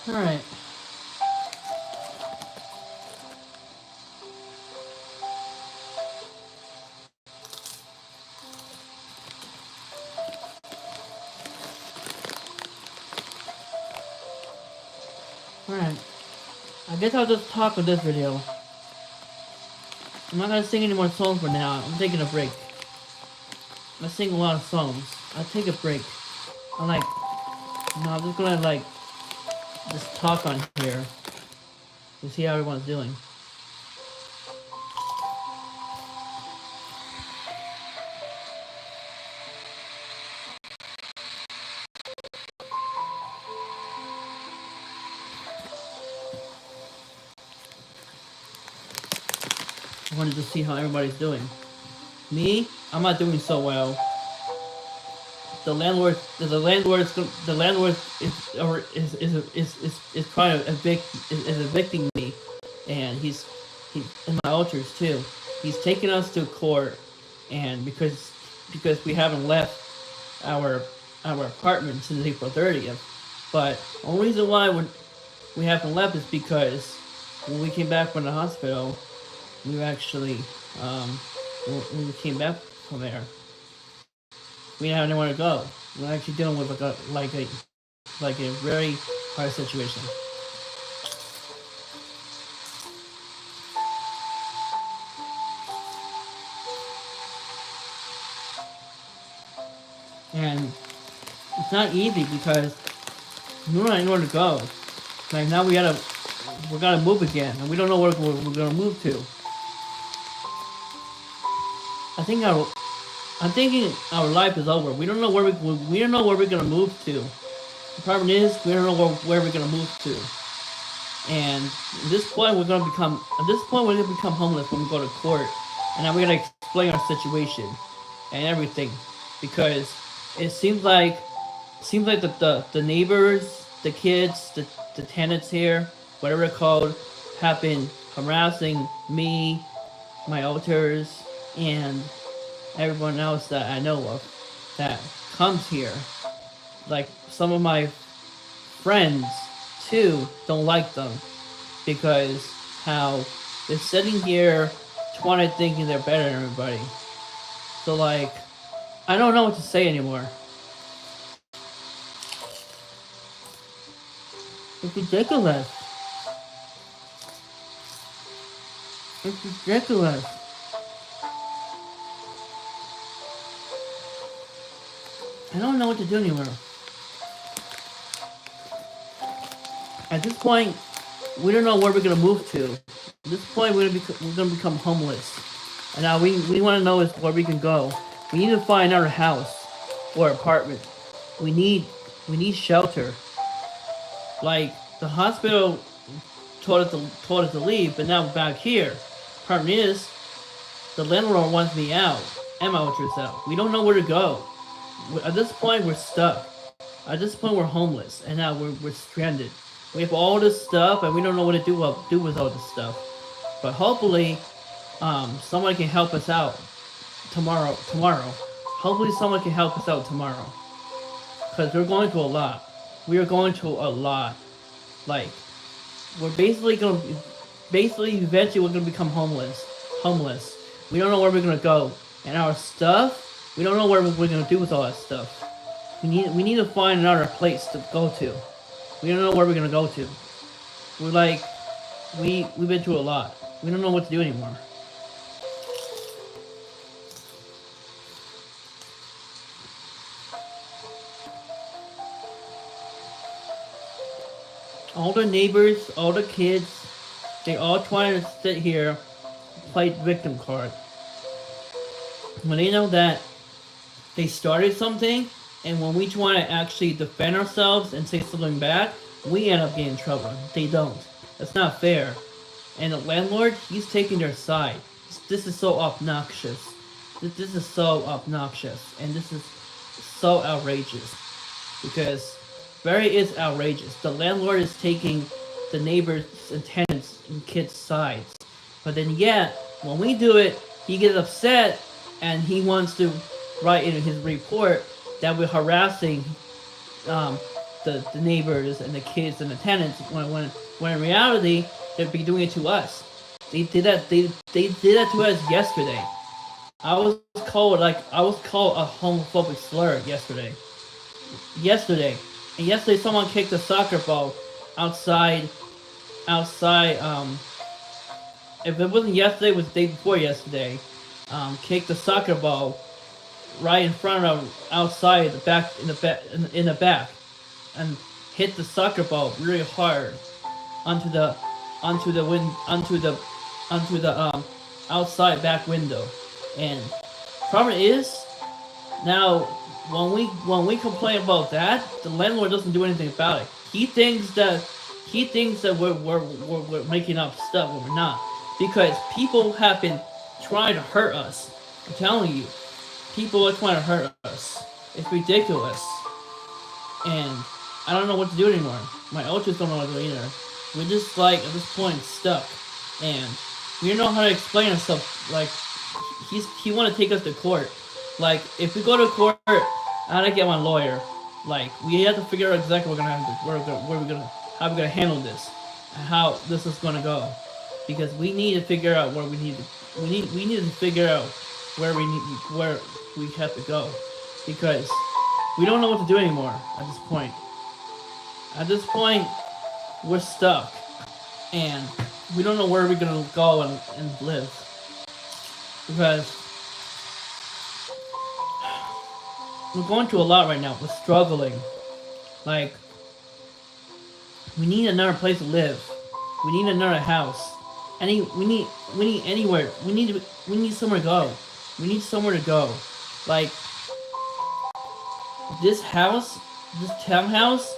Alright. Alright. I guess I'll just talk with this video. I'm not gonna sing any more songs for now. I'm taking a break. I sing a lot of songs. I take a break. I'm like, no, I'm just gonna like just talk on here to see how everyone's doing. I wanted to see how everybody's doing. Me, I'm not doing so well. The landlord is trying to is evicting me, and he's and my altars too. He's taking us to court, and because we haven't left our apartment since April 30th. But the only reason why we haven't left is because when we came back from the hospital, we actually when we came back from there, we didn't have anywhere to go. We're actually dealing with like a very hard situation. And it's not easy because we don't have anywhere to go. Like now we gotta move again, and we don't know where we're gonna move to. I'm thinking our life is over. We don't know where we don't know where we're gonna move to. The problem is we don't know where we're gonna move to. And at this point we're gonna become homeless when we go to court, and now we're gonna explain our situation and everything, because it seems like the neighbors, the kids, the tenants here, whatever they're called, have been harassing me, my altars, and everyone else that I know of that comes here. Like some of my friends too don't like them because how they're sitting here trying to thinking they're better than everybody. So like, I don't know what to say anymore. It's ridiculous. It's ridiculous. I don't know what to do anymore. At this point, we don't know where we're gonna move to. At this point, we're gonna become homeless, and now we want to know is where we can go. We need to find our house or apartment. We need shelter. Like the hospital told us to leave, but now we're back here. Problem is, the landlord wants me out and my altars out. We don't know where to go. At this point, we're stuck. At this point, we're homeless, and now we're stranded. We have all this stuff, and we don't know what to do with all this stuff. But hopefully, someone can help us out tomorrow. Hopefully, someone can help us out tomorrow, because we're going through a lot. We are going through a lot. Like, we're eventually we're gonna become homeless. We don't know where we're gonna go, and our stuff. We don't know what we're gonna do with all that stuff. We need to find another place to go to. We don't know where we're gonna go to. We've been through a lot. We don't know what to do anymore. All the neighbors, all the kids, they all trying to sit here, play victim card. When they know that they started something, and when we try to actually defend ourselves and say something back, we end up getting in trouble. They don't. That's not fair. And the landlord, he's taking their side. This is so obnoxious. This is so obnoxious. And this is so outrageous. Because very is outrageous. The landlord is taking the neighbors and tenants and kids' sides. But then yet, when we do it, he gets upset and he wants to write in his report that we're harassing the neighbors and the kids and the tenants, when in reality they'd be doing it to us. They did that to us yesterday. I was called a homophobic slur yesterday. And yesterday someone kicked a soccer ball outside outside. If it wasn't yesterday, it was the day before yesterday. Kicked the soccer ball right in front of outside the back in the back, and hit the soccer ball really hard onto the onto the outside back window. And problem is, now when we complain about that, the landlord doesn't do anything about it. He thinks that we're making up stuff when we're not, because people have been trying to hurt us. I'm telling you, people are trying to hurt us. It's ridiculous, and I don't know what to do anymore. My ultras don't know what to do either. We're just like at this point stuck, and we don't know how to explain ourselves. Like he want to take us to court. Like if we go to court, I gotta get my lawyer. Like we have to figure out exactly what we're gonna have to, where we're gonna how we're gonna handle this, and how this is gonna go, because we need to figure out where we need to figure out where we have to go, because we don't know what to do anymore at this point. At this point, we're stuck, and we don't know where we're gonna go and live, because we're going through a lot right now. We're struggling. Like, we need another place to live. We need another house. We need anywhere. We need somewhere to go. We need somewhere to go. Like, this house, this townhouse,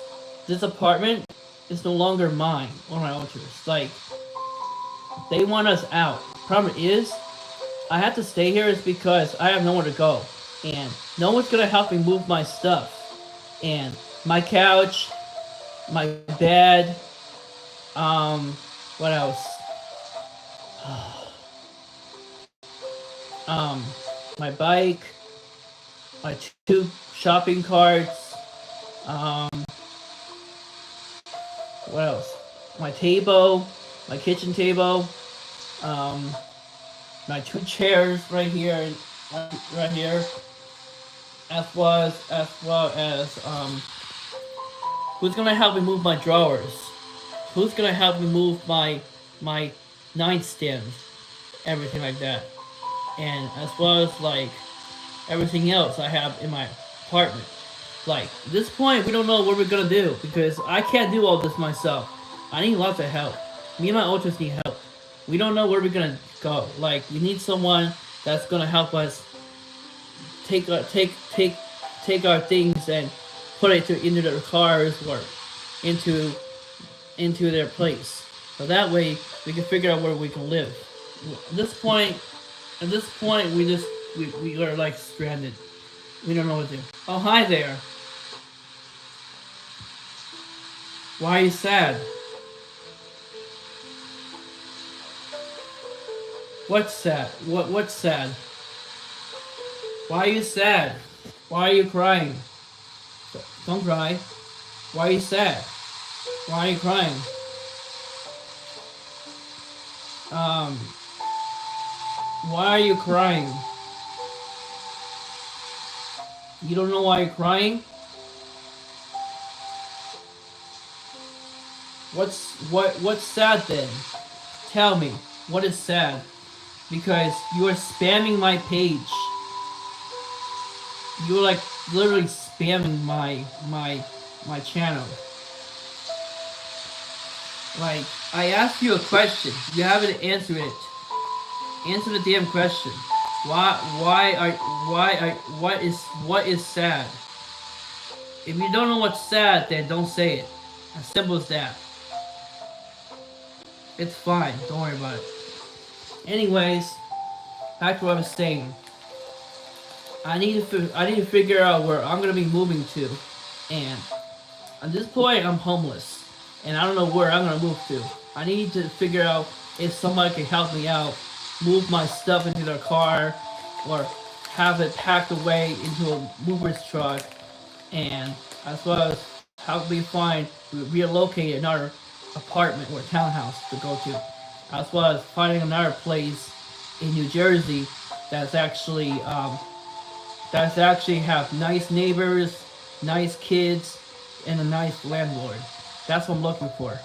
this apartment is no longer mine or my ultras. Like, they want us out. Problem is, I have to stay here is because I have nowhere to go. And no one's gonna help me move my stuff. And my couch, my bed, what else? My bike, my 2 shopping carts, what else? My table, my kitchen table, my 2 chairs right here, as well as who's gonna help me move my drawers? Who's gonna help me move my nightstand, everything like that, and as well as like everything else I have in my apartment. Like at this point, we don't know what we're gonna do, because I can't do all this myself. I need lots of help. Me and my ultras need help. We don't know where we're gonna go. Like we need someone that's gonna help us take our things and put it into their cars or into their place. So that way we can figure out where we can live. At this point, we are like stranded. We don't know what to do. Oh, hi there. Why are you sad? What's sad? What's sad? Why are you sad? Why are you crying? Don't cry. Why are you sad? Why are you crying? Why are you crying? You don't know why you're crying? What's sad then? Tell me, what is sad? Because you are spamming my page. You're like literally spamming my channel. Like, I asked you a question. You haven't answered it. Answer the damn question. What is sad? If you don't know what's sad, then don't say it. As simple as that. It's fine. Don't worry about it. Anyways, back to what I was saying. I need to figure out where I'm gonna be moving to, and at this point I'm homeless, and I don't know where I'm gonna move to. I need to figure out if somebody can help me out, move my stuff into their car, or have it packed away into a mover's truck, and as well as how we find relocate another apartment or townhouse to go to, as well as finding another place in New Jersey that's actually have nice neighbors, nice kids, and a nice landlord. That's what I'm looking for.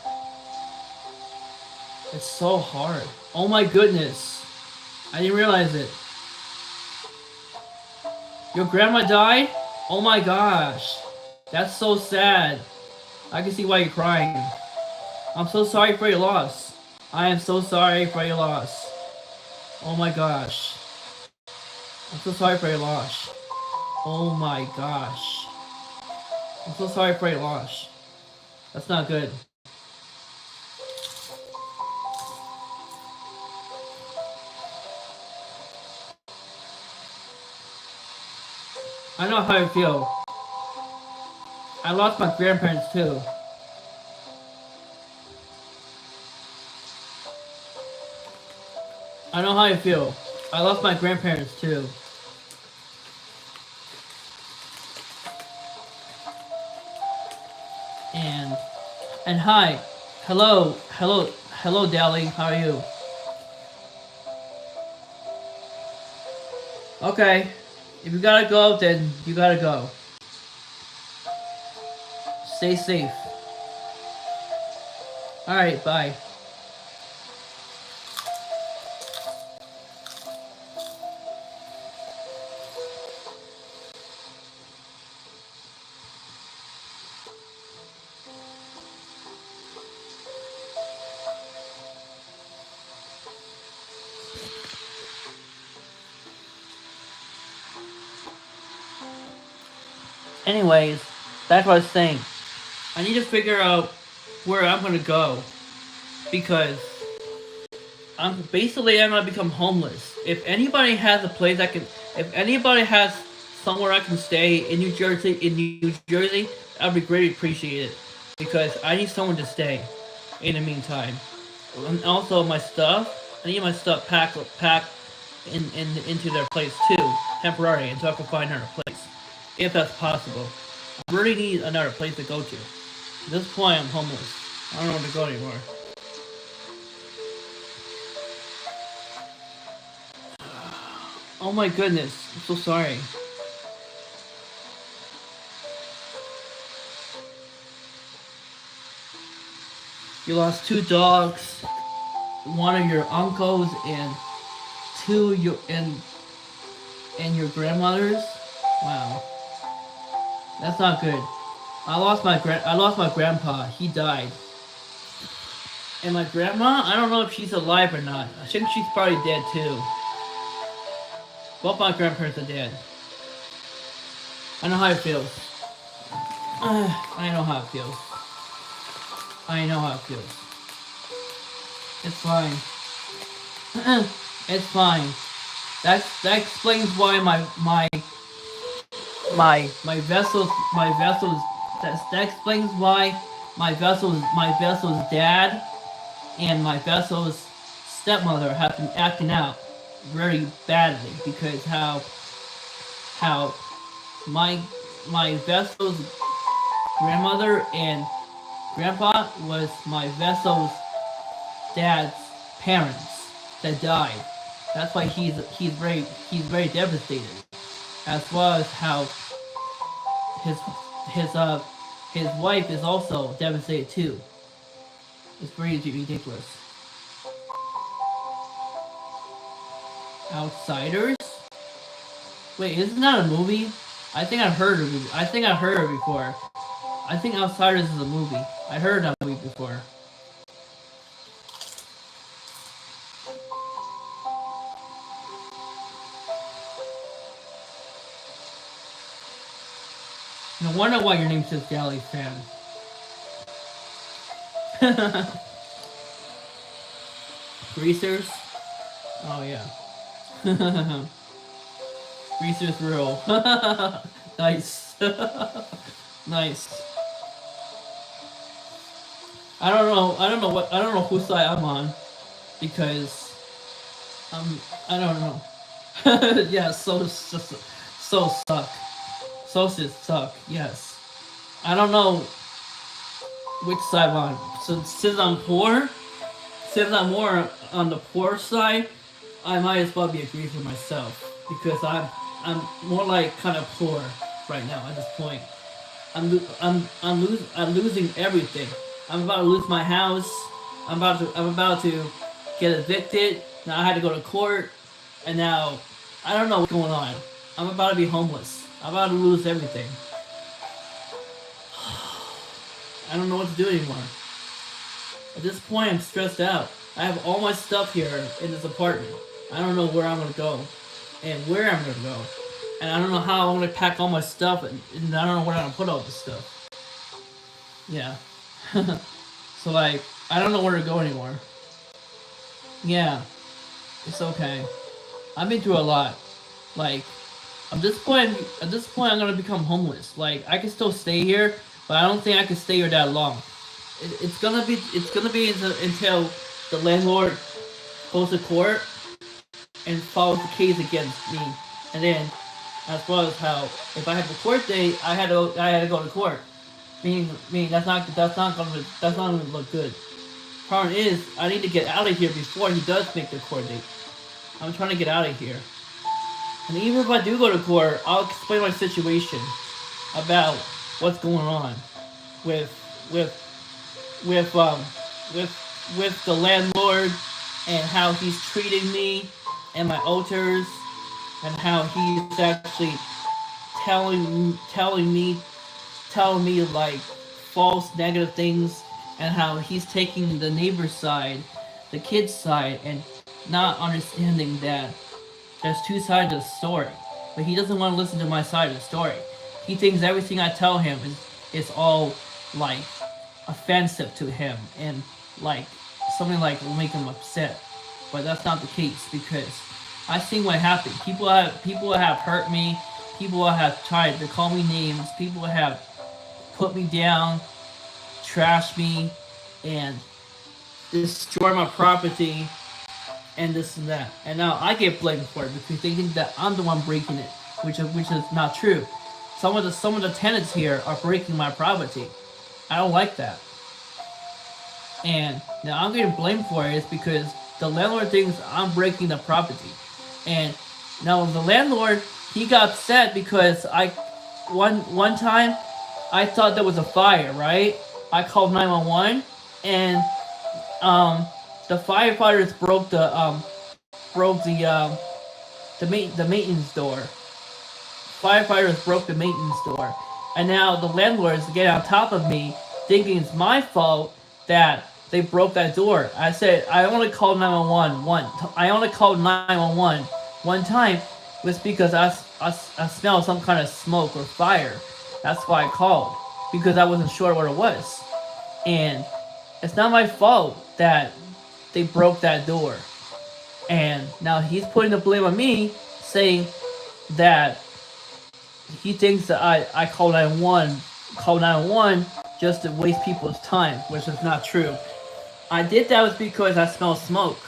It's so hard. Oh my goodness. I didn't realize it. Your grandma died? Oh my gosh. That's so sad. I can see why you're crying. I'm so sorry for your loss. I am so sorry for your loss. Oh my gosh. I'm so sorry for your loss. Oh my gosh. I'm so sorry for your loss. That's not good. I know how I feel. I lost my grandparents too. I know how I feel. I lost my grandparents too. And hi. Hello, Dally. How are you? Okay. If you gotta go, then you gotta go. Stay safe. Alright, bye. Anyways, that's what I was saying. I need to figure out where I'm gonna go. Because I'm gonna become homeless. If anybody has a place if anybody has somewhere I can stay in New Jersey, I'd be greatly appreciated. Because I need someone to stay in the meantime. And also my stuff, I need my stuff packed into their place too, temporarily, until I can find another place. If that's possible. I really need another place to go to. At this point, I'm homeless. I don't know where to go anymore. Oh my goodness, I'm so sorry. You lost 2 dogs, one of your uncles, and two your and your grandmothers. Wow, that's not good. I lost my grandpa. He died. And my grandma, I don't know if she's alive or not. I think she's probably dead too. Both my grandparents are dead. I know how it feels. I know how it feels. I know how it feels. It's fine. It's fine. That explains why my vessels that explains why my vessel's dad and my vessel's stepmother have been acting out very badly, because how my vessel's grandmother and grandpa was my vessel's dad's parents that died. That's why he's very devastated. As well as how his wife is also devastated too. It's pretty ridiculous. Outsiders? Wait, isn't that a movie? I think I've heard of it. I think I've heard of it before. I think Outsiders is a movie. I heard that movie before. No wonder why your name says Galley Fan. Greasers? Oh yeah. Greasers rule. Nice. Nice. I don't know whose side I'm on, because I don't know. Yeah, so suck. Sauces suck, yes. I don't know Which side am I on? So since I'm poor, since I'm more on the poor side, I might as well be agreeing with myself because I'm more like kind of poor right now at this point. I'm losing everything. I'm about to lose my house. I'm about to get evicted. Now I had to go to court, and now I don't know what's going on. I'm about to be homeless. I'm about to lose everything. I don't know what to do anymore. At this point, I'm stressed out. I have all my stuff here in this apartment. I don't know where I'm gonna go, and where I'm gonna go, and I don't know how I'm gonna pack all my stuff, and I don't know where I'm gonna put all this stuff. Yeah. So like, I don't know where to go anymore. Yeah, it's okay. I've been through a lot. Like, at this point, I'm gonna become homeless. Like, I can still stay here, but I don't think I can stay here that long. It's gonna be until the landlord goes to court and files the case against me, and then as well as how if I have a court date, I had to go to court. Meaning that's not gonna look good. Problem is, I need to get out of here before he does make the court date. I'm trying to get out of here, and even if I do go to court, I'll explain my situation about what's going on with with with um with with the landlord and how he's treating me and my altars and how he's actually telling me like false negative things and how he's taking the neighbor's side, the kid's side, and not understanding that there's two sides of the story. But he doesn't want to listen to my side of the story. He thinks everything I tell him is all like offensive to him and like something like will make him upset. But that's not the case because I've seen what happened. People have hurt me. People have tried to call me names. People have put me down, trash me, and destroy my property, and this and that. And now I get blamed for it because they think that I'm the one breaking it, which is not true. Some of the tenants here are breaking my property. I don't like that. And now I'm getting blamed for it is because the landlord thinks I'm breaking the property. And now the landlord, he got upset because one time I thought there was a fire, right? I called 911 and the firefighters broke the maintenance door. Firefighters broke the maintenance door. And now the landlords get on top of me thinking it's my fault that they broke that door. I said I only called 911 I only called 911 one time was because I smelled some kind of smoke or fire. That's why I called because I wasn't sure what it was. And it's not my fault that they broke that door. And now he's putting the blame on me, saying that he thinks that I called 911 just to waste people's time, which is not true. I did that was because I smelled smoke.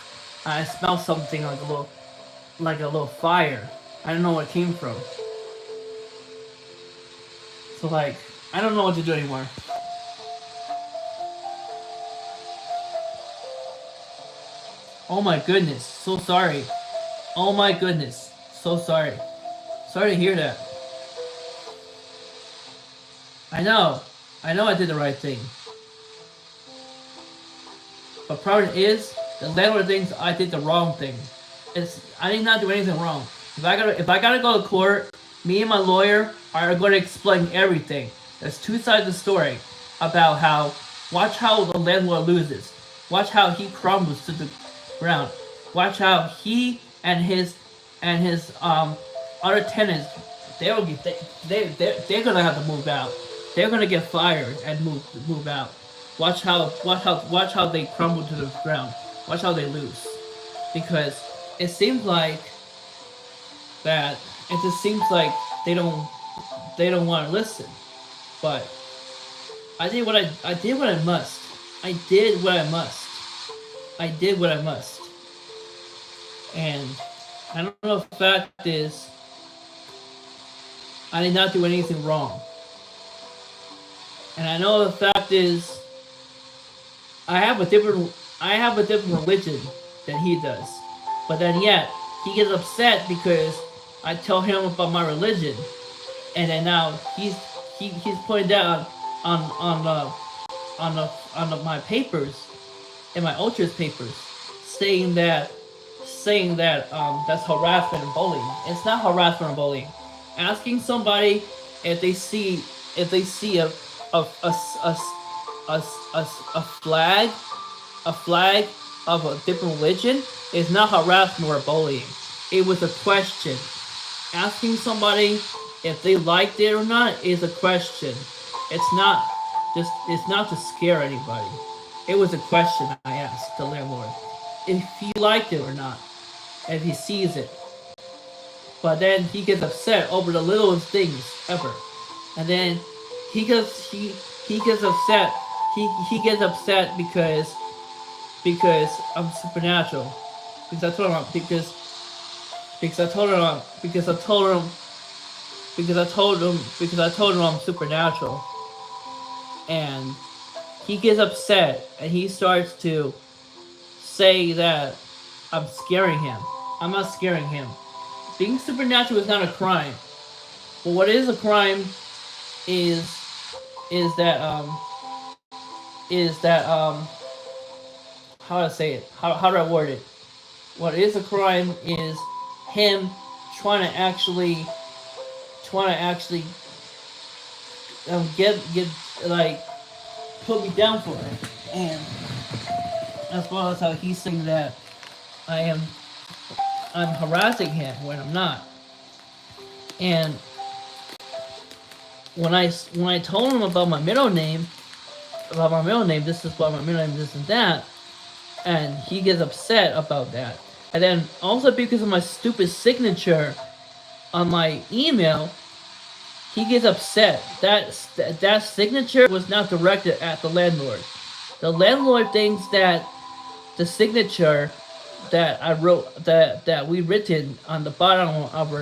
I smelled something like a little fire. I don't know where it came from. So like, I don't know what to do anymore. Oh my goodness, so sorry. Oh my goodness, so sorry. Sorry to hear that. I know I did the right thing. But problem is, the landlord thinks I did the wrong thing. I did not do anything wrong. If I gotta go to court, me and my lawyer are going to explain everything. There's two sides of the story about how watch how the landlord loses. Watch how he crumbles to the ground. Watch how he and his other tenants they're gonna have to move out. They're gonna get fired and move out. Watch how they crumble to the ground. Watch how they lose. Because it seems like that it just seems like they don't want to listen. But I did what I must. I did what I must. I did what I must. And I don't know if the fact is I did not do anything wrong. And I know the fact is I have a different religion than he does. But then yet he gets upset because I tell him about my religion, and then now he's putting down on the my papers, in my ultras papers, saying that that's harassment and bullying. It's not harassment and bullying. Asking somebody if they see a a, a flag of a different religion is not harassment or bullying. It was a question. Asking somebody if they liked it or not is a question. It's not to scare anybody. It was a question I asked the landlord if he liked it or not, if he sees it. But then he gets upset over the littlest things ever, and then he gets upset. He gets upset because I'm supernatural. Because I told him because I told him I'm supernatural, and he gets upset and he starts to say that I'm scaring him. I'm not scaring him. Being supernatural is not a crime. But what is a crime is is that um is that how to say it? How do I word it? What is a crime is him trying to actually get like put me down for it, and as well as how he's saying that I'm harassing him when I'm not. And when I told him about my middle name, this is why my middle name, this and that, and he gets upset about that. And then also because of my stupid signature on my email, he gets upset. That signature was not directed at the landlord. The landlord thinks that the signature that I wrote that we written on the bottom of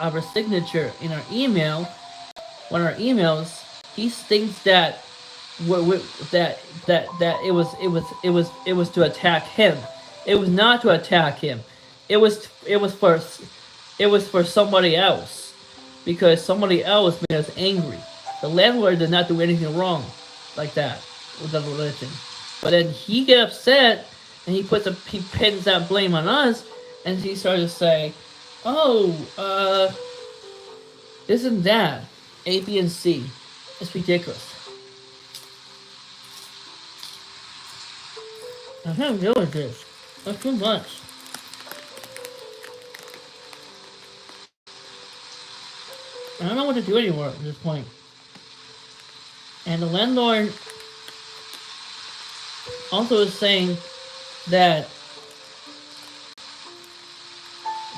our signature in our email, one of our emails, he thinks that it was to attack him. It was not to attack him. It was for somebody else, because somebody else made us angry. The landlord did not do anything wrong like that with the religion. But then he get upset and he pins that blame on us, and he started to say, "Oh, this and that, A, B, and C." It's ridiculous. I can't deal with this. That's too much. I don't know what to do anymore at this point. And the landlord also is saying that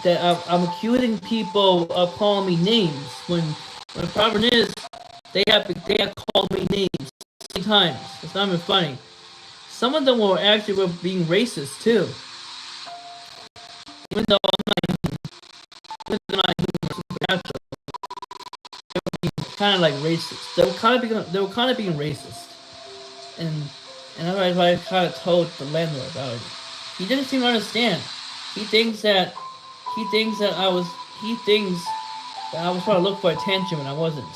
I'm accusing people of calling me names when the problem is they have called me names 3 times. It's not even funny. Some of them were actually being racist too. Even though I'm not human supernatural, they were being kind of like racist. They were kind of being racist, and I kind of told the landlord about it. He didn't seem to understand. He thinks that I was trying to look for attention when I wasn't.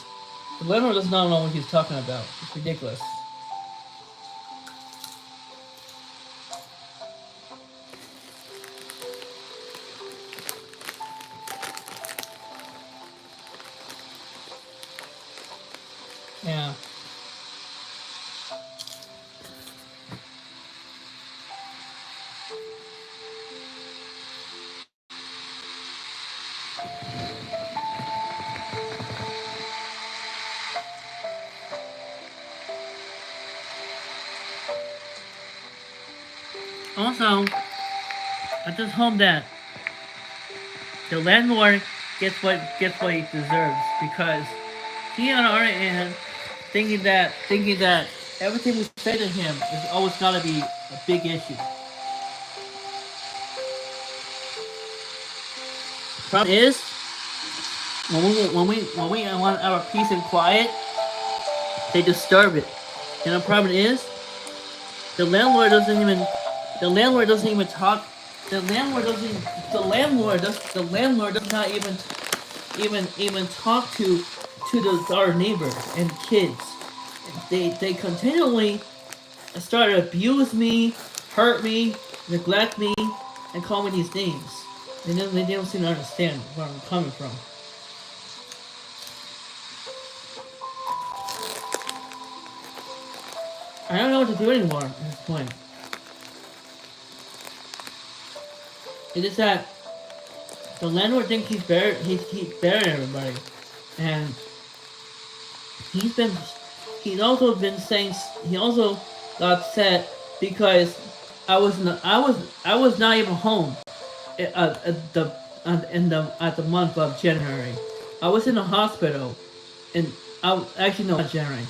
The landlord does not know what he's talking about. It's ridiculous. Yeah. Also, I just hope that the landlord gets what he deserves, because he on our end thinking that everything we say to him is always gotta be a big issue. Problem is, when we want our peace and quiet, they disturb it. And the problem is, The landlord doesn't even. The landlord doesn't even talk. The landlord doesn't. The landlord does not even talk to our neighbors and kids. They continually start to abuse me, hurt me, neglect me, and call me these names. And then they don't seem to understand where I'm coming from. I don't know what to do anymore at this point. It is that the landlord thinks he's better. He's better than everybody, and he's been. He's also been saying. He also got upset because I was not even home at the month of January. I was in the hospital, and I actually no, not January.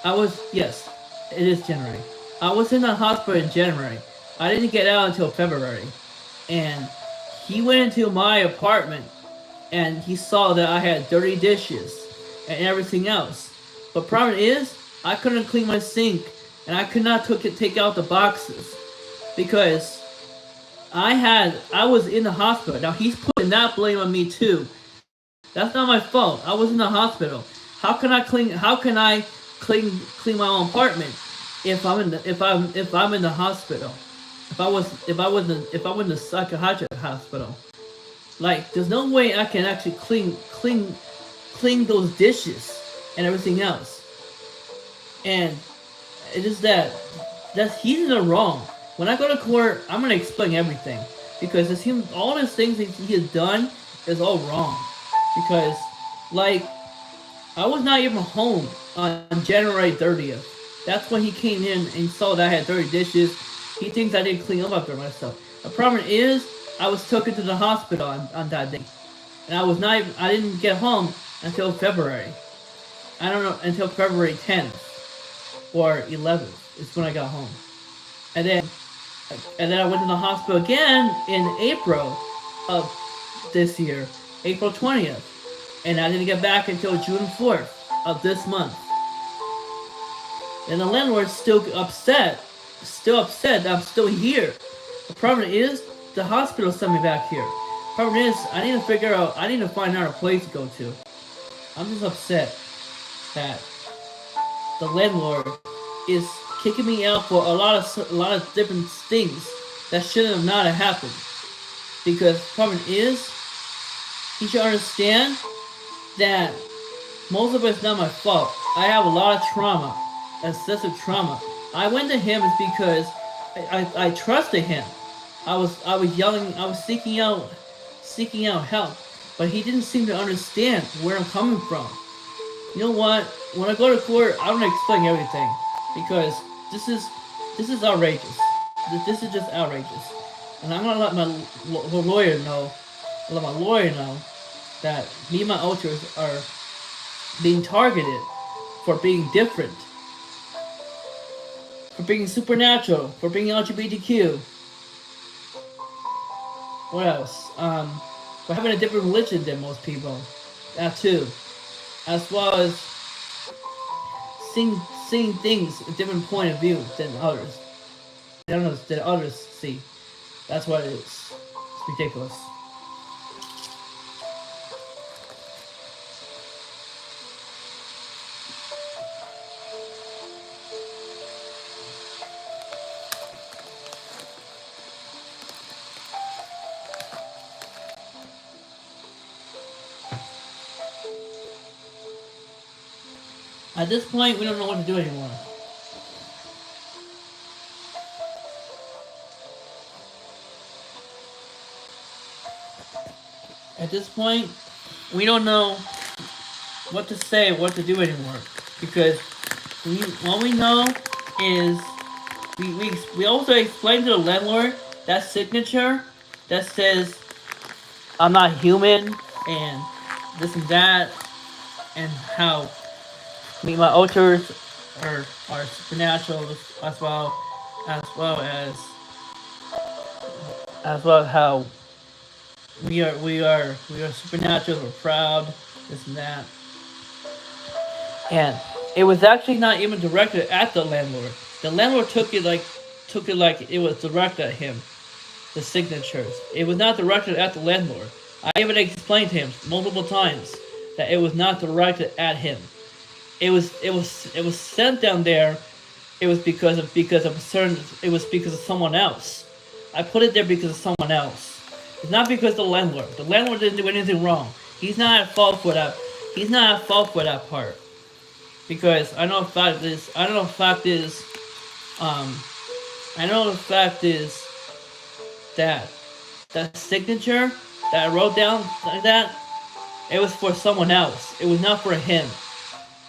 I was yes, it is January. I was in the hospital in January. I didn't get out until February, and he went into my apartment, and he saw that I had dirty dishes and everything else. But problem is, I couldn't clean my sink, and I could not take out the boxes because I was in the hospital. Now he's putting that blame on me too. That's not my fault. I was in the hospital. How can I clean my own apartment if I'm in the hospital? If I was in the psychiatric hospital, like there's no way I can actually clean those dishes and everything else. And it is that's he's in the wrong. When I go to court, I'm gonna explain everything because it seems all these things that he has done is all wrong. Because like I was not even home on January 30th. That's when he came in and saw that I had dirty dishes. He thinks I didn't clean up after myself. The problem is, I was taken to the hospital on that day, and I didn't get home until February. I don't know until February 10th or 11th is when I got home, and then I went to the hospital again in April of this year, April 20th, and I didn't get back until June 4th of this month. And the landlord's still upset that I'm still here. The problem is, the hospital sent me back here. The problem is, I need to find out a place to go to. I'm just upset that the landlord is kicking me out for a lot of different things that should have not have happened. Because the problem is, he should understand that most of it's not my fault. I have a lot of trauma, excessive trauma. I went to him is because I trusted him. I was yelling. I was seeking out help, but he didn't seem to understand where I'm coming from. You know what? When I go to court, I'm gonna explain everything because this is outrageous. This is just outrageous, and I'm gonna let my lawyer know. Let my lawyer know that me and my ultras are being targeted for being different, for being supernatural, for being LGBTQ. What else? For having a different religion than most people. That too. As well as seeing things a different point of view than others. Than others see. That's what it is. It's ridiculous. At this point, we don't know what to do anymore. At this point, we don't know what to say, what to do anymore. Because all we know is we also explained to the landlord that signature that says I'm not human and this and that, and how my altars are supernatural as well as how we are supernatural, we're proud, this and that. And it was actually not even directed at the landlord. The landlord took it like it was directed at him. The signatures. It was not directed at the landlord. I even explained to him multiple times that it was not directed at him. It was sent down there. It was because of a certain. It was because of someone else. I put it there because of someone else. It's not because of the landlord. The landlord didn't do anything wrong. He's not at fault for that. He's not at fault for that part. Because I know the fact is. I know the fact is. I know the fact is that that signature that I wrote down like that, it was for someone else. It was not for him.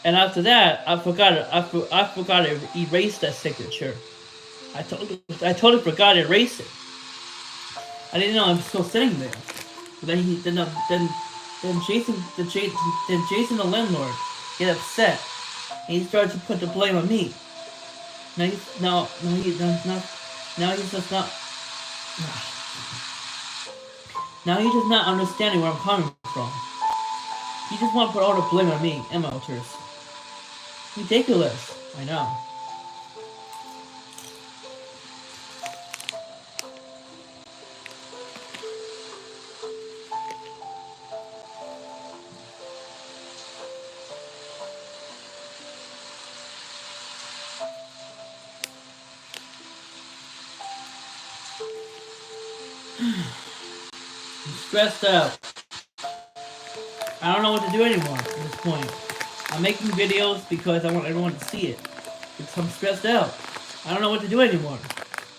And after that, I forgot it. I forgot to erase that signature. I totally forgot to erase it. I didn't know I'm still sitting there. But then Jason the landlord get upset, and he started to put the blame on me. Now he's just not. Now he's just not understanding where I'm coming from. He just want to put all the blame on me and my alters. Ridiculous. I know. I'm stressed out. I don't know what to do anymore at this point. I'm making videos because I want everyone to see it. Because I'm stressed out. I don't know what to do anymore.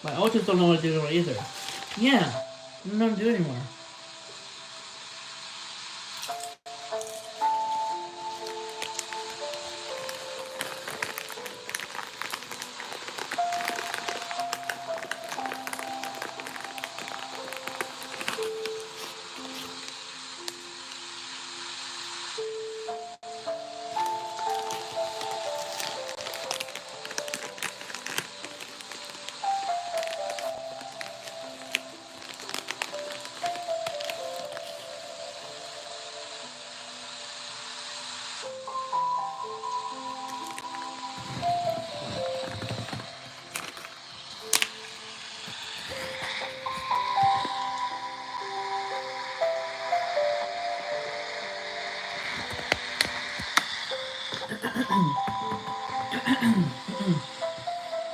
My alters don't know what to do anymore either. Yeah, I don't know what to do anymore.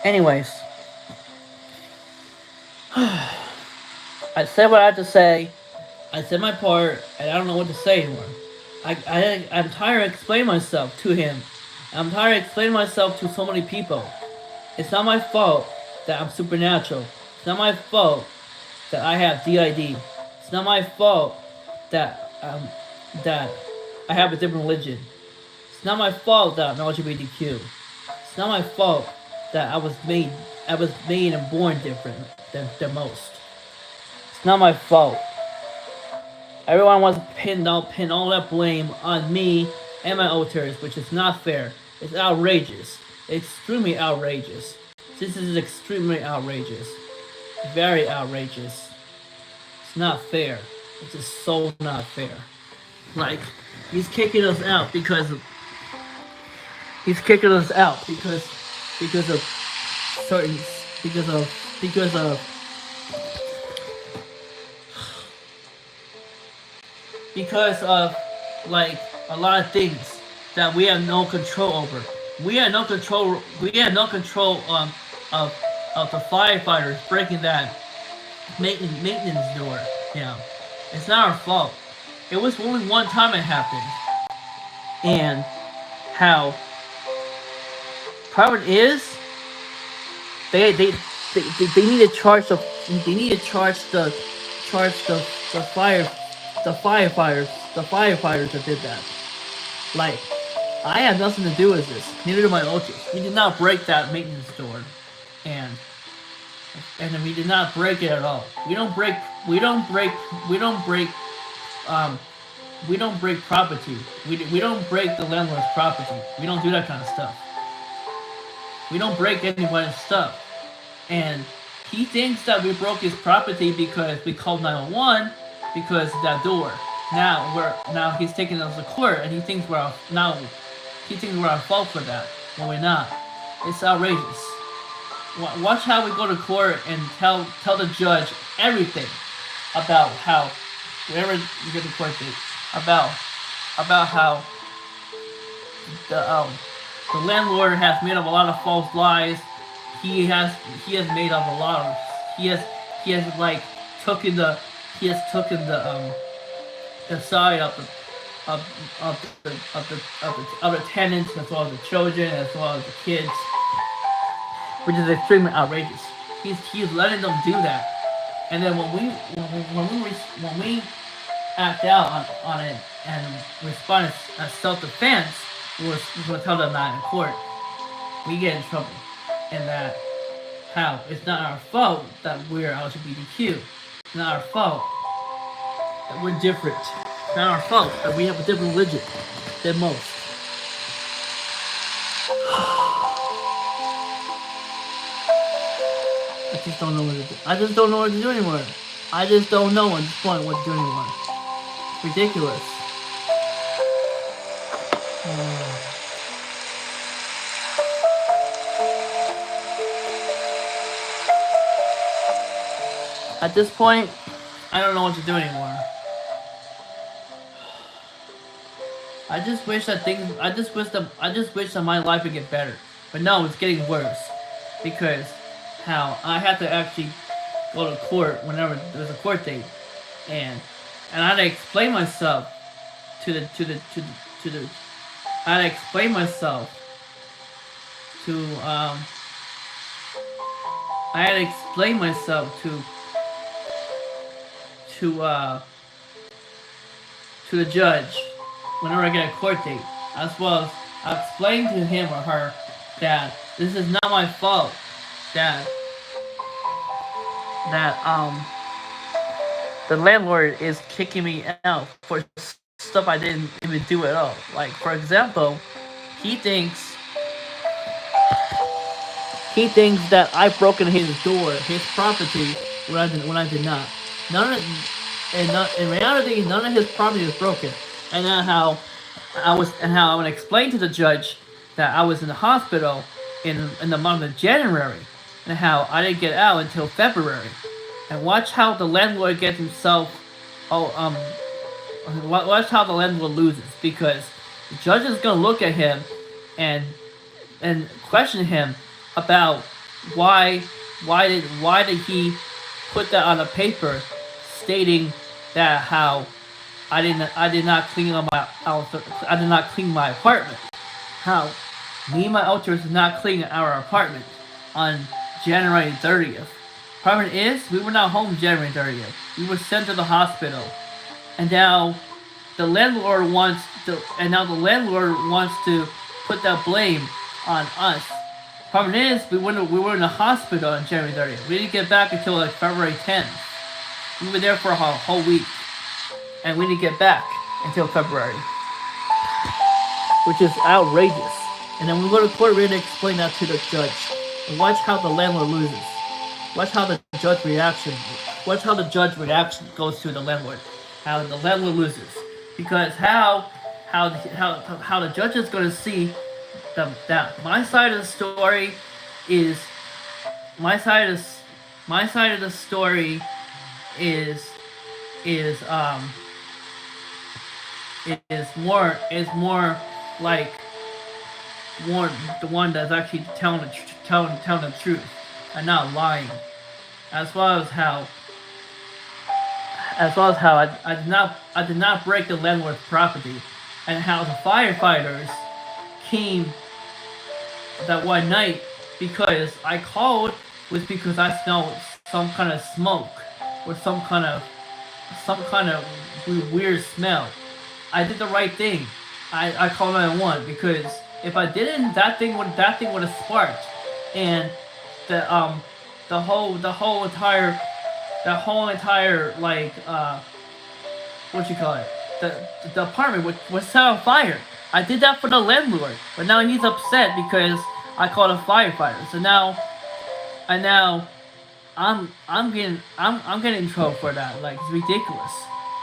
Anyways, I said what I had to say. I said my part, and I don't know what to say anymore. I'm tired of explaining myself to him. I'm tired of explaining myself to so many people. It's not my fault that I'm supernatural. It's not my fault that I have DID. It's not my fault that that I have a different religion. It's not my fault that I'm LGBTQ. It's not my fault that I was made and born different than most. It's not my fault. Everyone wants to pin all that blame on me and my alters, which is not fair. It's outrageous. It's extremely outrageous. This is extremely outrageous. Very outrageous. It's not fair. It's just so not fair. Like, he's kicking us out because of certain because of like a lot of things that we have no control over. We had no control of the firefighters breaking that maintenance door. It's not our fault. It was only one time it happened, and how problem is they need to charge the firefighters that did that. Like, I have nothing to do with this. Neither do my alters. We did not break that maintenance door, and we did not break it at all. We don't break property. We don't break the landlord's property. We don't do that kind of stuff. We don't break anybody's stuff. And he thinks that we broke his property because we called 911 because of that door. Now he's taking us to court, and he thinks we're at fault for that. But we're not. It's outrageous. watch how we go to court and tell the judge everything about how whenever you get the court date about how the landlord has made up a lot of false lies. He has made up a lot of he has like taken the the side of the tenants as well as the children as well as the kids, which is extremely outrageous. He's letting them do that, and then when we act out on it and respond as self-defense, we'll tell them that in court. We get in trouble, and that how it's not our fault that we're LGBTQ. It's not our fault that we're different. It's not our fault that we have a different religion than most. I just don't know what to do. I just don't know what to do anymore. I just don't know at this point what to do anymore. It's ridiculous. At this point, I don't know what to do anymore. I just wish that my life would get better. But no, it's getting worse. Because how I have to actually go to court whenever there's a court date. And I had to explain myself to the I had to explain myself to I had to explain myself to the judge whenever I get a court date, as well as I explain to him or her that this is not my fault, that the landlord is kicking me out for stuff I didn't even do at all. Like, for example, he thinks that I've broken his door, his property, when I did not. In reality, none of his property was broken. And then how I would explain to the judge that I was in the hospital in the month of January, and how I didn't get out until February. And watch how the landlord gets himself. Watch how the landlord loses, because the judge is gonna look at him and question him about why did he put that on a paper stating that how I did not clean my apartment. How me and my elders did not clean our apartment on January 30th. Problem is, we were not home January 30th. We were sent to the hospital, and now the landlord wants to put that blame on us. Problem is, we were in the hospital on January 30th. We didn't get back until like February 10th. We were there for a whole week, and we didn't get back until February, which is outrageous. And then we go to court, we're going to explain that to the judge. And watch how the landlord loses. Watch how the judge reaction goes to the landlord. How the landlord loses, because how the judge is going to see that my side of the story is more like the one that's actually telling the truth and not lying, as well as how I did not break the landlord's property, and how the firefighters came that one night because I called was because I smelled some kind of smoke or some kind of weird smell. I did the right thing. I called 911 because if I didn't, that thing would have sparked, and the whole entire like what you call it, the apartment was set on fire. I did that for the landlord, but now he's upset because I called a firefighter. So now I'm getting in trouble for that. Like, it's ridiculous.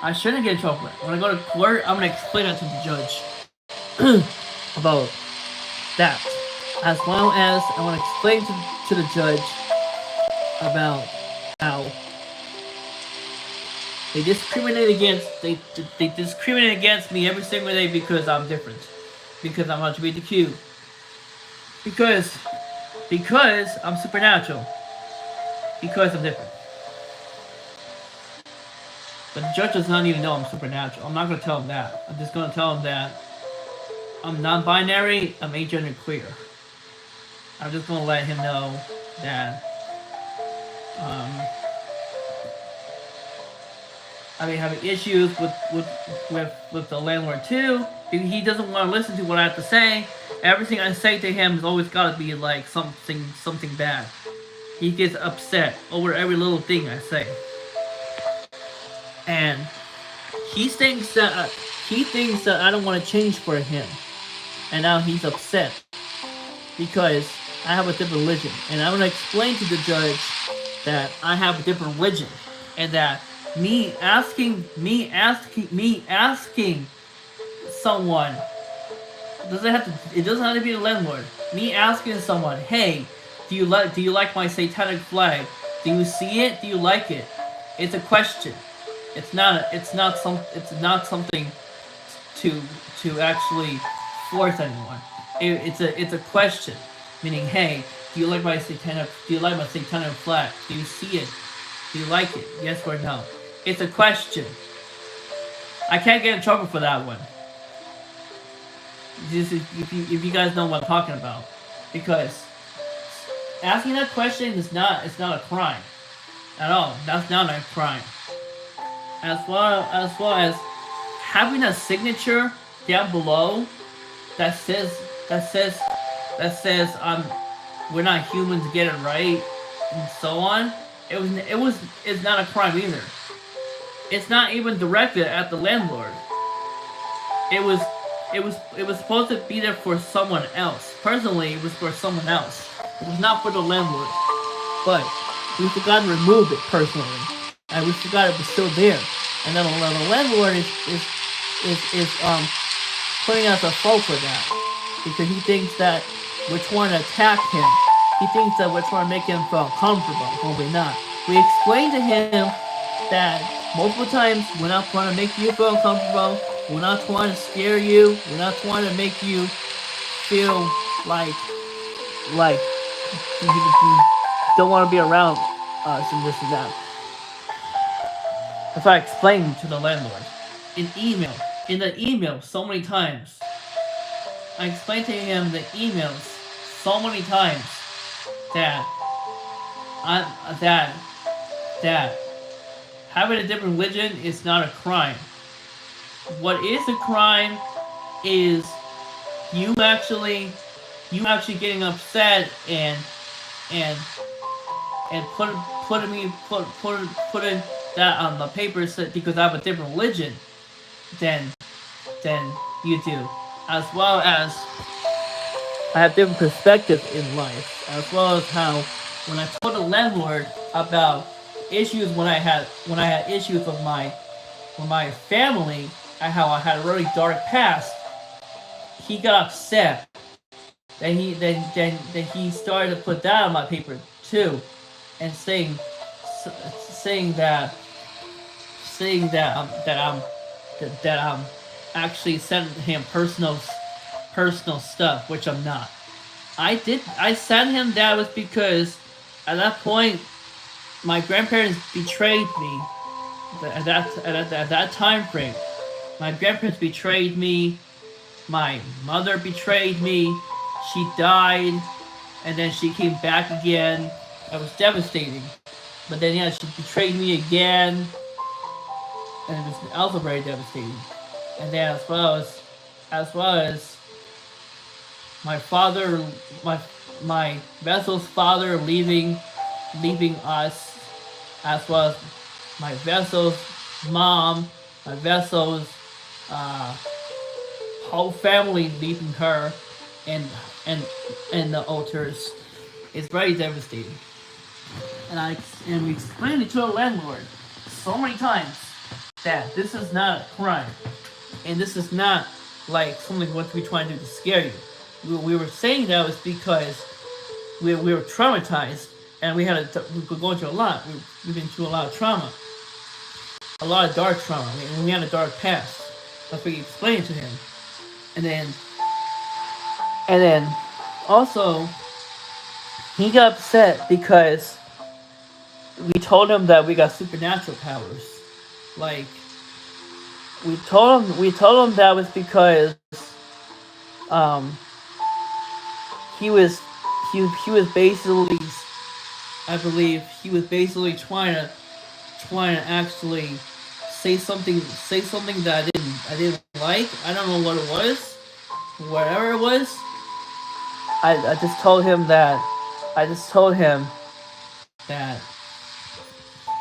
I shouldn't get in trouble for that. When I go to court, I'm gonna explain that to the judge about that. as well as I want to explain to the judge about how they discriminate against me every single day because I'm different, because I'm LGBTQ, because I'm supernatural, because I'm different. But the judge does not even know I'm supernatural. I'm not gonna tell him that. I'm just gonna tell him that I'm non-binary, I'm agender queer. I'm just gonna let him know that I've been having issues with the landlord too. He doesn't want to listen to what I have to say. Everything I say to him has always got to be like something bad. He gets upset over every little thing I say, and he thinks that I don't want to change for him, and now he's upset because I have a different religion, and I'm gonna explain to the judge that I have a different religion, and that me asking someone it doesn't have to be the landlord. Me asking someone, hey, do you like my satanic flag? Do you see it? Do you like it? It's a question. It's not something to actually force anyone. It's a question, meaning, hey, do you like my satanic flag? Do you see it? Do you like it? Yes or no? It's a question. I can't get in trouble for that one. Just if you guys know what I'm talking about, because asking that question it's not a crime at all. That's not a crime. As well as having a signature down below that says we're not humans, get it right, and so on. It's not a crime either. It's not even directed at the landlord. It was supposed to be there for someone else. Personally, it was for someone else. It was not for the landlord. But we forgot to remove it personally, and we forgot it was still there. And then the landlord is putting us a fault for that because he thinks that we're trying to attack him. He thinks that we're trying to make him feel comfortable when we're not. We explained to him that multiple times we're not trying to make you feel uncomfortable. We're not trying to scare you. We're not trying to make you feel like you don't want to be around us and this and that. If I explained to the landlord in the email so many times. I explained to him the emails so many times that that having a different religion is not a crime. What is a crime is you actually getting upset and putting that on the paper because I have a different religion than you do, as well as I have different perspectives in life, as well as how when I told the landlord about issues when I had issues with my family and how I had a really dark past, he got upset. Then he started to put that on my paper too, and saying that I'm actually sending him personal stuff, which I'm not. I sent him that was because at that point my grandparents betrayed me. At that time frame, my grandparents betrayed me. My mother betrayed me. She died, and then she came back again. It was devastating. But then yeah, she betrayed me again, and it was also very devastating. And then as well as my father, my vessel's father leaving us, as well as my vessel's mom, my vessel's whole family leaving her, and the altars. It's very devastating. And we explained it to the landlord so many times that this is not a crime, and this is not like something what we try to do to scare you. we were saying that was because we were traumatized, and we were going through a lot. We've been through a lot of trauma, a lot of dark trauma. I mean, we had a dark past. That's what we explained to him, and then also he got upset because we told him that we got supernatural powers. Like we told him that was because um he was he was basically, I believe he was basically trying to actually say something that I didn't like. I don't know what it was, whatever it was. I just told him that I just told him that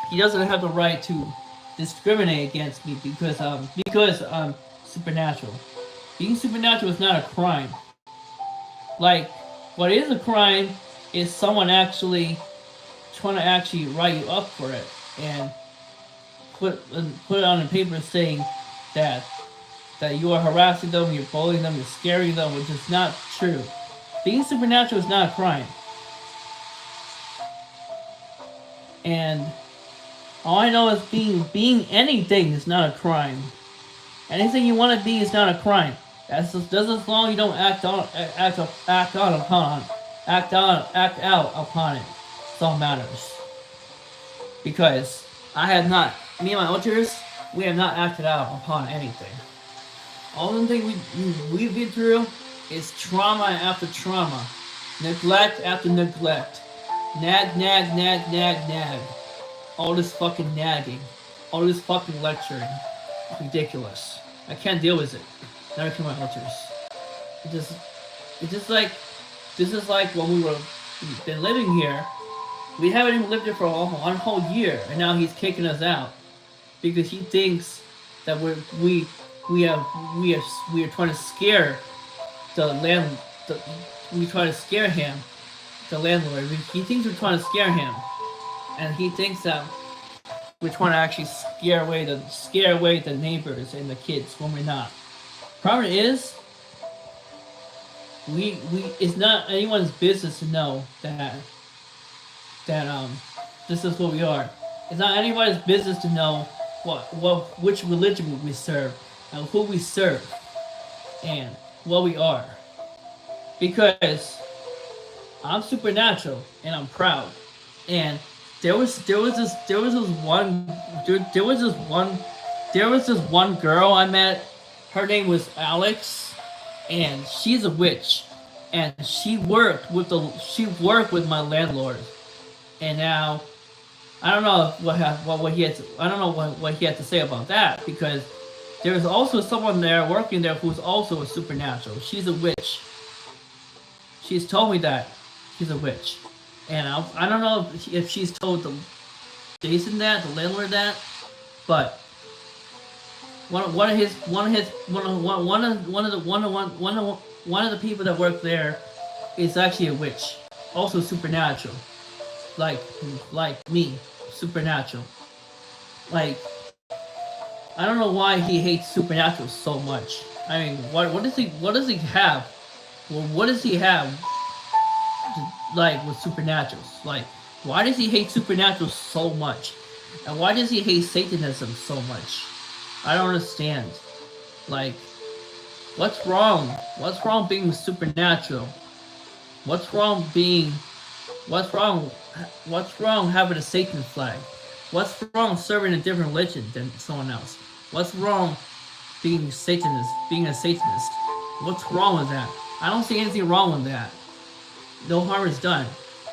he doesn't have the right to discriminate against me because supernatural. Being supernatural is not a crime. Like, what is a crime is someone actually trying to actually write you up for it and put it on the paper saying that you are harassing them, you're bullying them, you're scaring them, which is not true. Being supernatural is not a crime. And all I know is being anything is not a crime. Anything you want to be is not a crime. That's just as long as you don't act out upon it. That's all matters. Because I have not, me and my ultras, we have not acted out upon anything. All the thing we've been through is trauma after trauma, neglect after neglect, nag. All this fucking nagging, all this fucking lecturing, ridiculous. I can't deal with it. Never kill my ultras. It's just like, this is like when we've been living here. We haven't even lived here for one whole year, and now he's kicking us out because he thinks that we are trying to scare the land. We try to scare him, the landlord. He thinks we're trying to scare him, and he thinks that we're trying to actually scare away the neighbors and the kids when we're not. Problem is, we it's not anyone's business to know that this is what we are. It's not anybody's business to know which religion we serve and who we serve and what we are. Because I'm supernatural and I'm proud. And there was this one girl I met. Her name was Alex, and she's a witch, and she worked with my landlord. And now I don't know what he had to, I don't know what he had to say about that, because there's also someone there working there who's also a supernatural. She's a witch. She's told me that she's a witch, and I don't know if she's told the Jason that, the landlord that, but one of the people that work there is actually a witch, also supernatural, like me, supernatural. Like, I don't know why he hates supernatural so much. I mean, what does he have? Well, what does he have like with supernaturals? Like, why does he hate supernatural so much? And why does he hate Satanism so much? I don't understand. Like, what's wrong? What's wrong being supernatural? What's wrong having a Satan flag? What's wrong serving a different religion than someone else? What's wrong being a Satanist? What's wrong with that? I don't see anything wrong with that. No harm is done.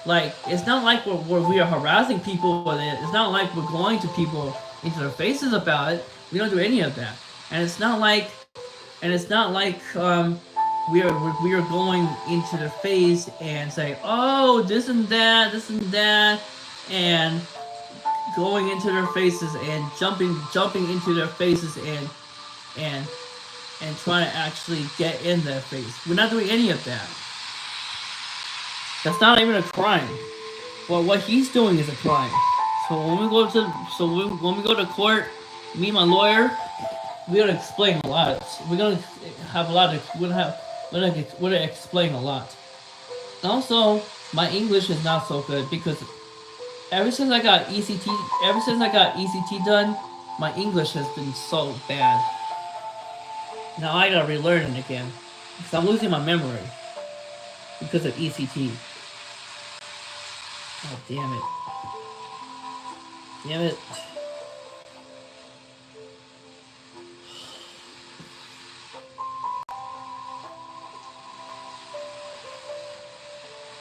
Like, it's not like we are harassing people with it. It's not like we're going to people into their faces about it. We don't do any of that. And it's not like we are going into their face and saying, oh, this and that, and going into their faces and jumping into their faces and trying to actually get in their face. We're not doing any of that. That's not even a crime. Well, what he's doing is a crime. So when we go to court, me and my lawyer, we're gonna explain a lot. We're gonna have would explain a lot. Also, my English is not so good because ever since I got ECT done, my English has been so bad. Now I gotta relearn it again because I'm losing my memory because of ECT. Oh damn it! Damn it!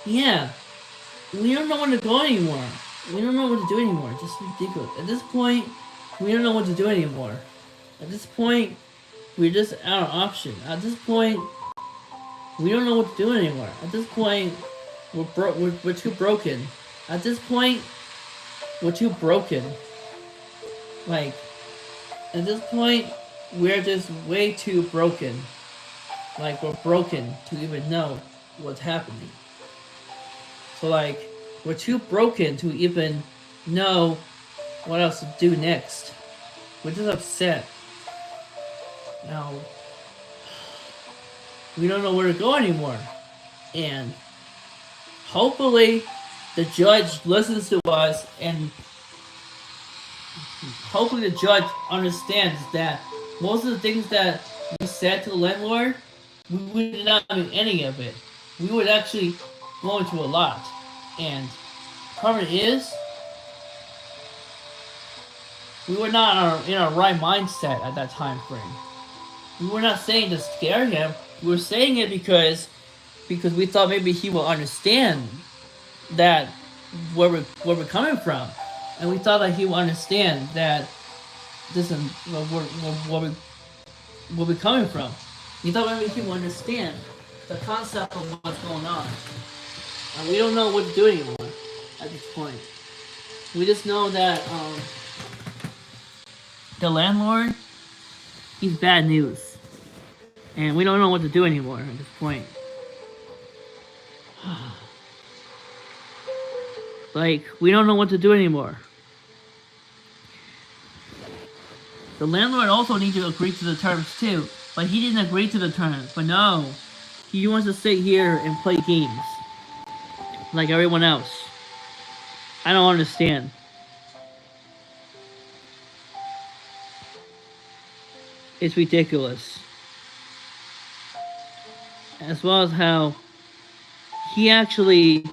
Yeah, we don't know where to go anymore. We don't know what to do anymore. It's just ridiculous. At this point, we don't know what to do anymore. At this point, we're just out of option. At this point, we don't know what to do anymore. At this point, we're too broken. At this point, we're too broken. Like, at this point, we're just way too broken. Like, we're broken to even know what's happening. So, like, we're too broken to even know what else to do next. We're just upset. Now, we don't know where to go anymore. And hopefully, the judge listens to us, and hopefully, the judge understands that most of the things that we said to the landlord, we did not do any of it. We would actually go into a lot. And problem is, we were not in our right mindset at that time frame. We were not saying to scare him. We were saying it because we thought maybe he will understand that where we're coming from, and we thought that he will understand that this is where we're coming from. We thought maybe he will understand the concept of what's going on, and we don't know what to do anymore at this point. We just know that the landlord, he's bad news, and we don't know what to do anymore at this point. Like, we don't know what to do anymore. The landlord also needs to agree to the terms too, but he didn't agree to the terms. But no, he wants to sit here and play games like everyone else. I don't understand. It's ridiculous. As well as how he actually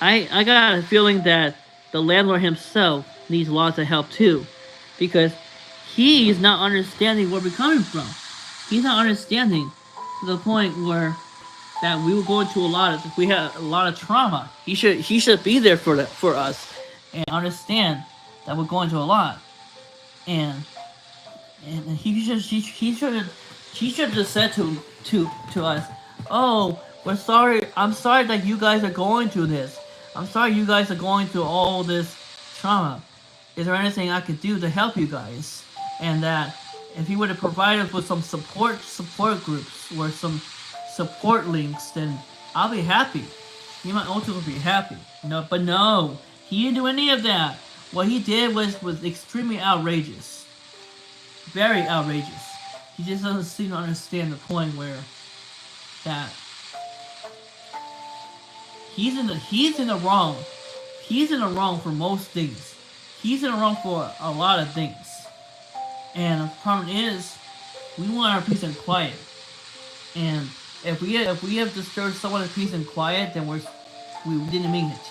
I got a feeling that the landlord himself needs lots of help too, because he's not understanding where we're coming from. He's not understanding to the point where that we will go into we had a lot of trauma. He should be there for us and understand that we're going through a lot. And he should just said to us, "Oh, we're sorry. I'm sorry that you guys are going through this. I'm sorry you guys are going through all this trauma. Is there anything I could do to help you guys?" And that if he would have provided us with some support groups or some support links, then I'll be happy. Me and my ultras will be happy. No, but no, he didn't do any of that. What he did was extremely outrageous. Very outrageous. He just doesn't seem to understand the point where that he's in the wrong. He's in the wrong for most things. He's in the wrong for a lot of things. And the problem is, we want our peace and quiet. And if we have disturbed someone's peace and quiet, then we didn't mean it.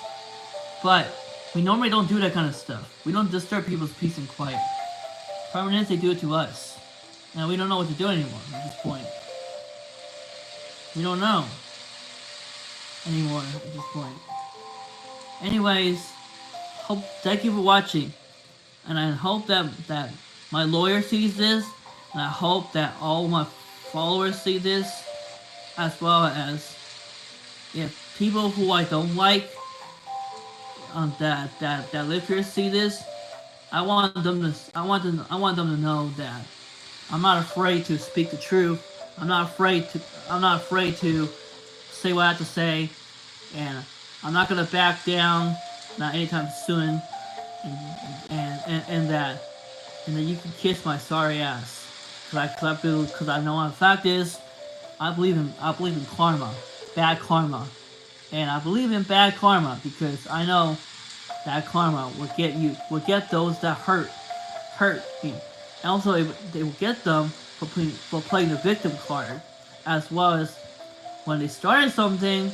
But we normally don't do that kind of stuff. We don't disturb people's peace and quiet. Problem is, they do it to us. And we don't know what to do anymore at this point. We don't know anymore at this point. Anyways, thank you for watching. And I hope that my lawyer sees this. And I hope that all my followers see this. As well as if people who I don't like that live here see this, I want them to know that I'm not afraid to speak the truth. I'm not afraid to say what I have to say, and I'm not gonna back down, not anytime soon. And that you can kiss my sorry ass. Because I know the fact is, I believe in karma, bad karma, and I believe in bad karma because I know that karma will get those that hurt me. And also, they will get them for playing the victim card, as well as when they started something,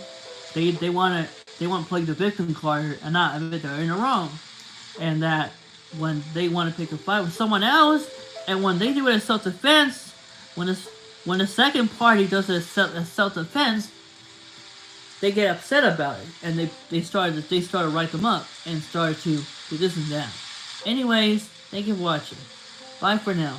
they want to play the victim card and not admit they're in the wrong, and that when they want to pick a fight with someone else, and when they do it in self-defense, when the second party does it as self-defense, they get upset about it, and they started to write them up and started to do this and that. Anyways, thank you for watching. Bye for now.